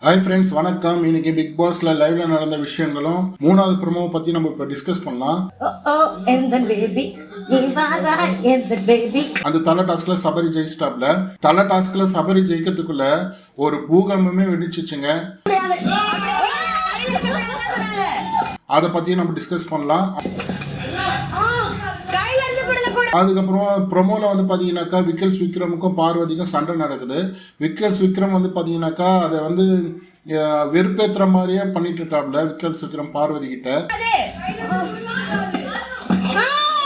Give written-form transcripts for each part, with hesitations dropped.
Hi friends, வணக்கம். இன்னைக்கு big பாஸ்ல லைவ்ல நடந்த விஷயங்களும் மூணாவது ப்ரோமோவை பத்தி நம்ம இப்போ டிஸ்கஸ் பண்ணலாம். அந்த தலை டாஸ்க்ல சபரி ஜெயிச்சிட்டாப்ல. தலை டாஸ்க்ல சபரி ஜெயிக்கிறதுக்குள்ள ஒரு பூகம்பமே வெடிச்சிச்சுங்க. அதை பத்தி நம்ம டிஸ்கஸ் பண்ணலாம். அதுக்கப்புறம் ப்ரொமோல வந்து பார்த்தீங்கன்னாக்கா விக்கல்ஸ் விக்ரமுக்கும் பார்வதிக்கும் சண்டை நடக்குது. விக்கல்ஸ் விக்ரம் வந்து பார்த்தீங்கன்னாக்கா அதை வந்து வெறுப்பேற்றுற மாதிரியே பண்ணிட்டு இருக்காப்ல விக்கல்ஸ் விக்ரம் பார்வதி கிட்ட.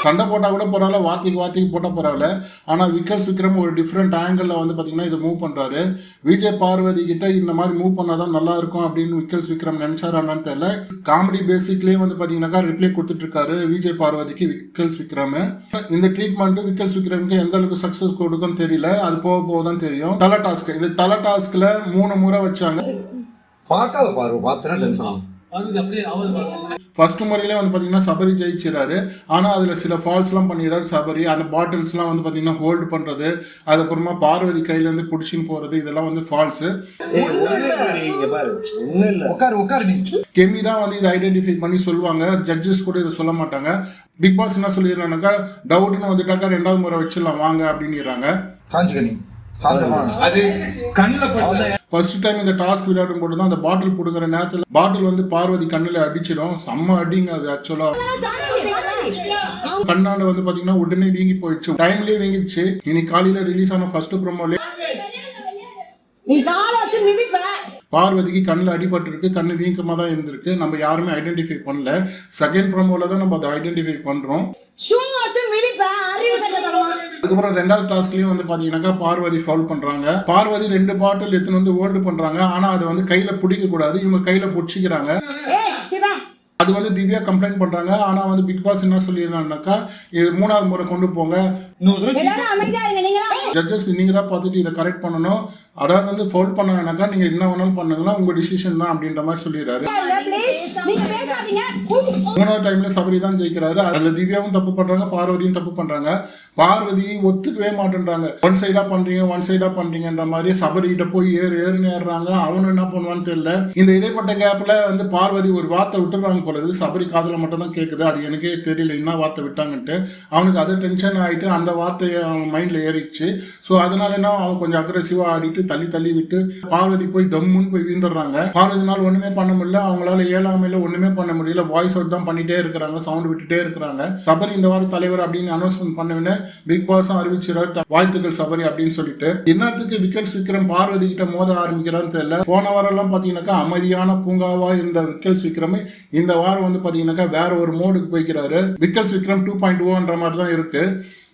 சண்டை போட்டால் கூட பரவாயில்ல, வார்த்தைக்கு போட்டால் பரவாயில்ல. ஆனால் விக்கல்ஸ் விக்ரம் ஒரு டிஃப்ரெண்ட் ஆங்கிளில் வந்து பார்த்தீங்கன்னா இதை மூவ் பண்ணுறாரு. விஜய் பார்வதி கிட்ட இந்த மாதிரி மூவ் பண்ணால் தான் நல்லா இருக்கும் அப்படின்னு விக்கல்ஸ் விக்ரம் நினச்சாரான்னு தெரியல. காமெடி பேசிக்லேயே வந்து பார்த்தீங்கன்னாக்கா ரிப்ளை கொடுத்துட்ருக்காரு விஜய் பார்வதிக்கு விக்கல்ஸ் விக்ரம். இந்த ட்ரீட்மெண்ட்டு விக்கல்ஸ் விக்ரமுக்கு எந்த அளவுக்கு சக்ஸஸ் கொடுக்குன்னு தெரியல, அது போக தான் தெரியும். தலை டாஸ்க், இந்த தலை டாஸ்கில் 3 முறை வச்சாங்க. ஃபர்ஸ்ட் முறையிலே வந்து பார்த்தீங்கன்னா சபரி ஜெயிச்சிடறாரு. ஆனால் அதில் சில ஃபால்ஸ்லாம் பண்ணிடுறாரு சபரி. அந்த பாட்டில்ஸ்லாம் வந்து பார்த்தீங்கன்னா ஹோல்டு பண்ணுறது, அதுக்கப்புறமா பார்வதி கையிலேருந்து பிடிச்சின்னு போகிறது, இதெல்லாம் வந்து ஃபால்ஸு. கெமி தான் வந்து இதை ஐடென்டிஃபை பண்ணி சொல்லுவாங்க. ஜட்ஜஸ் கூட இதை சொல்ல மாட்டாங்க. பிக் பாஸ் என்ன சொல்லிடுறாங்கனாக்கா, டவுட்னு வந்துட்டாக்கா 2வது முறை வச்சிடலாம் வாங்க அப்படின்னுறாங்க. ஃபர்ஸ்ட் டைம் இந்த டாஸ்க் விளையாடும் போது தான் அந்த பாட்டில் புடுங்குற நேரத்தில் பாட்டில் வந்து பார்வதி கண்ணில் அடிச்சிடும். செம்ம அடிங்க அது. ஆக்சுவலா கண்ணாண்ட வந்து பாத்தீங்கன்னா உடனே வீங்கி போயிடுச்சு, டைம்லயே வீங்கிடுச்சு. இன்னைக்கு காலையில ரிலீஸ் ஆன ஃபர்ஸ்ட் ப்ரோமோல பார்வதிக்கு கண்ணில் அடிபட்டு இருக்கு, கண்ணு வீக்கமாக தான் இருந்திருக்கு. நம்ம யாருமே ஐடென்டிஃபை பண்ணல. செகண்ட் ப்ரோமோல தான் நம்ம அதை ஐடென்டிஃபை பண்றோம். அதுக்கப்புறம் 2வது டாஸ்க்லயும் வந்து பாத்தீங்கன்னாக்கா பார்வதி ஃபவுல் பண்றாங்க. பார்வதி 2 பாட்டில் எடுத்துன்னு வந்து ஹோல்டு பண்றாங்க. ஆனா அதை வந்து கையில பிடிக்க கூடாது, இவங்க கையில பிடிச்சிக்கிறாங்க. அது வந்து திவ்யா கம்ப்ளைண்ட் பண்றாங்க. ஆனா வந்து பிக் பாஸ் என்ன சொல்லிடுறாங்கனாக்கா, இது 3வது முறை கொண்டு போங்க, ஜட்ஜஸ் நீங்க தான் பார்த்துட்டு இதை கரெக்ட் பண்ணணும். அதாவது வந்து ஃபவுல் பண்ணாங்கனாக்கா நீங்க என்ன வேணாலும் பண்ணுங்களா, உங்க டிசிஷன் தான் அப்படின்ற மாதிரி சொல்லிடுறாரு. 3வது டைம்ல சபரி தான் ஜெயிக்கிறாரு. அதுல திவ்யாவும் தப்பு பண்றாங்க, பார்வதியும் தப்பு பண்றாங்க. பார்வதி ஒத்துக்கவே மாட்டேன்றாங்க. ஒன் சைடா பண்றீங்கன்ற மாதிரி சபரி கிட்ட போய் ஏறுன்னு ஏறுறாங்க. அவனும் என்ன பண்ணுவான்னு தெரியல. இந்த இடைப்பட்ட கேப்ல வந்து பார்வதி ஒரு வார்த்தை விட்டுறாங்க போல இருக்குது. சபரி காதுல மட்டும் தான் கேட்குது. அது எனக்கே தெரியல என்ன வார்த்தை விட்டாங்கன்ட்டு. அவனுக்கு அது டென்ஷன் ஆகிட்டு அந்த வார்த்தையை அவன் மைண்ட்ல ஏறிடுச்சு. ஸோ அதனால என்ன அவன் கொஞ்சம் அக்ரெசிவா ஆடிட்டு தள்ளி விட்டு பார்வதி போய் தம்முன்னு போய் வீந்துடுறாங்க. பார்வதினால ஒண்ணுமே பண்ண முடியல, அவங்களால இயலாமையில ஒண்ணுமே பண்ண முடியல. வாய்ஸ் அவுட் தான் பண்ணிட்டே இருக்கிறாங்க, சவுண்ட் விட்டுட்டே இருக்கிறாங்க. சபரி இந்த வாரம் தலைவர் அப்படின்னு அனௌன்ஸ்மெண்ட் பண்ணவே பிக் பாஸும் அறிவிச்சிடாரு வாழ்த்துக்கள் சபரி அப்படின்னு சொல்லிட்டு. என்னத்துக்கு விக்கல்ஸ் விக்ரம் பார்வதி கிட்ட மோத ஆரம்பிக்கிறான்னு தெரியல. போன வாரம் எல்லாம் பாத்தீங்கன்னாக்கா அமைதியான பூங்காவா இருந்த விக்கல்ஸ் விக்ரம் இந்த வாரம் வந்து பாத்தீங்கன்னாக்கா வேற ஒரு மோடுக்கு போய்க்கிறாரு. விக்கல்ஸ் விக்ரம் 2.0ன்ற மாதிரி தான் இருக்கு.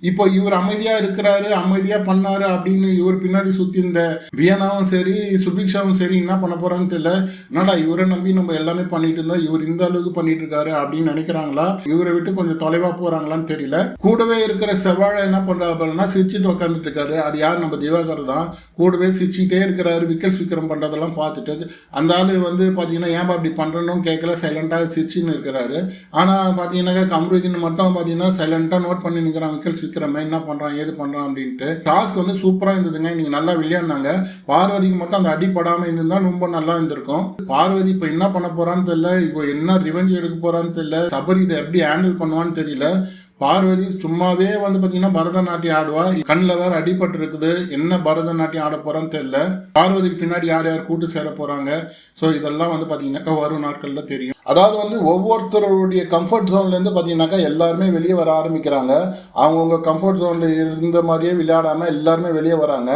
இப்போ இவர் அமைதியா இருக்கிறாரு, அமைதியா பண்ணாரு அப்படின்னு இவர் பின்னாடி சுத்தி இந்த வியனாவும் சரி சுபிக்ஷாவும் சரி என்ன பண்ண போறான்னு தெரியல. என்னடா இவரை நம்பி நம்ம எல்லாமே பண்ணிட்டு இருந்தா இவர் இந்த அளவுக்கு பண்ணிட்டு இருக்காரு அப்படின்னு நினைக்கிறாங்களா, இவரை விட்டு கொஞ்சம் தொலைவா போறாங்களான்னு தெரியல. கூடவே இருக்கிற செவ்வாழை என்ன பண்றாருன்னா சிரிச்சுட்டு உட்காந்துட்டு இருக்காரு. அது யார், நம்ம திவாகர் தான். கூடவே சிரிச்சுட்டே இருக்கிறாரு. விக்கல்ஸ் விக்ரம் பண்றதெல்லாம் பார்த்துட்டு அந்த ஆளு வந்து பாத்தீங்கன்னா ஏன்பா அப்படி பண்றோன்னு கேட்கல, சைலண்டா சிரிச்சுன்னு இருக்கிறாரு. ஆனா பாத்தீங்கன்னா கம்ருதீன் மட்டும் பாத்தீங்கன்னா சைலண்டா நோட் பண்ணி நிற்கிறான் விக்கல்ஸ் என்ன பண்றான் ஏது பண்றான் அப்படின்ட்டு. டாஸ்க் வந்து சூப்பரா இருந்ததுங்க. நீங்க நல்லா விளையாடினாங்க. பார்வதிக்கு மட்டும் அந்த அடிப்படாம இருந்திருந்தா ரொம்ப நல்லா இருந்திருக்கும். பார்வதி இப்ப என்ன பண்ண போறான்னு தெரியல, இப்போ என்ன ரிவெஞ்ச் எடுக்க போறான்னு தெரியல. சபரி இதை எப்படி ஹேண்டில் பண்ணுவான்னு தெரியல. பார்வதி சும்மாவே வந்து பாத்தீங்கன்னா பரதநாட்டியம் ஆடுவா, கண்ணில் வேற அடிபட்டு இருக்குது. என்ன பரதநாட்டியம் ஆட போறான்னு தெரியல. பார்வதிக்கு பின்னாடி யார் கூட்டு சேர போறாங்க. ஸோ இதெல்லாம் வந்து பாத்தீங்கன்னாக்கா வரும் நாட்கள்ல தெரியும். அதாவது வந்து ஒவ்வொருத்தருடைய கம்ஃபர்ட் ஜோன்ல இருந்து பாத்தீங்கன்னாக்கா எல்லாருமே வெளியே வர ஆரம்பிக்கிறாங்க. அவங்கவுங்க கம்ஃபர்ட் ஜோன்ல இருந்த மாதிரியே விளையாடாம எல்லாருமே வெளியே வராங்க.